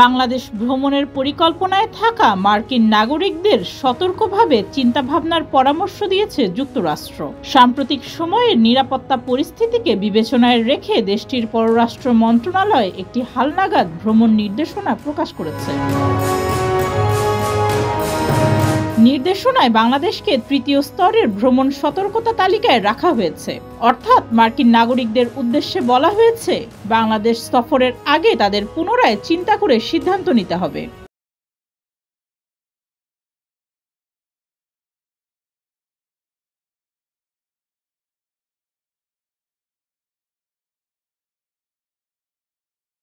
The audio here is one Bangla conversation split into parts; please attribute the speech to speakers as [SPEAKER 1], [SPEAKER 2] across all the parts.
[SPEAKER 1] বাংলাদেশ ভ্রমণের পরিকল্পনায় থাকা মার্কিন নাগরিকদের সতর্কভাবে চিন্তাভাবনার পরামর্শ দিয়েছে যুক্তরাষ্ট্র। সাম্প্রতিক সময়ে নিরাপত্তা পরিস্থিতিকে বিবেচনায় রেখে দেশটির পররাষ্ট্র মন্ত্রণালয় একটি হালনাগাদ ভ্রমণ নির্দেশনা প্রকাশ করেছে। নির্দেশনায় বাংলাদেশকে তৃতীয় স্তরের ভ্রমণ সতর্কতা তালিকায় রাখা হয়েছে। অর্থাৎ মার্কিন নাগরিকদের উদ্দেশ্যে বলা হয়েছে, বাংলাদেশ সফরের আগে তাদের পুনরায় চিন্তা করে সিদ্ধান্ত নিতে হবে।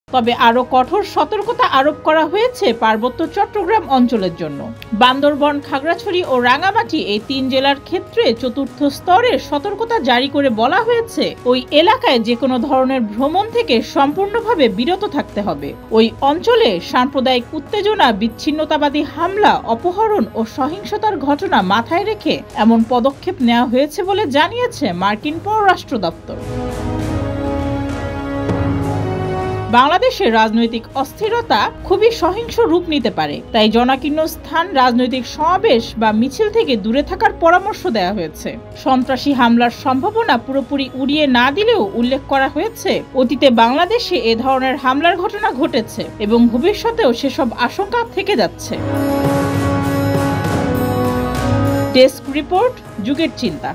[SPEAKER 1] তবে আরও কঠোর সতর্কতা আরোপ করা হয়েছে পার্বত্য চট্টগ্রাম অঞ্চলের জন্য। বান্দরবান, খাগড়াছড়ি ও রাঙ্গামাটি এই ৩ জেলার ক্ষেত্রে চতুর্থ স্তরের সতর্কতা জারি করে বলা হয়েছে, ওই এলাকায় যে কোনো ধরনের ভ্রমণ থেকে সম্পূর্ণভাবে বিরত থাকতে হবে। ওই অঞ্চলে সাম্প্রদায়িক উত্তেজনা, বিচ্ছিন্নতাবাদী হামলা, অপহরণ ও সহিংসতার ঘটনা মাথায় রেখে এমন পদক্ষেপ নেওয়া হয়েছে বলে জানিয়েছে মার্কিন পররাষ্ট্র দপ্তর। বাংলাদেশের রাজনৈতিক অস্থিরতা খুবই সহিংস রূপ নিতে পারে, তাই জনাকীর্ণ স্থান, রাজনৈতিক সমাবেশ বা মিছিল থেকে দূরে থাকার পরামর্শ দেওয়া হয়েছে। সন্ত্রাসী হামলার সম্ভাবনা পুরোপুরি উড়িয়ে না দিলেও উল্লেখ করা হয়েছে, অতীতে বাংলাদেশে এ ধরনের হামলার ঘটনা ঘটেছে এবং ভবিষ্যতেও সেসব আশঙ্কা থেকে যাচ্ছে। ডেস্ক রিপোর্ট, যুগের চিন্তা।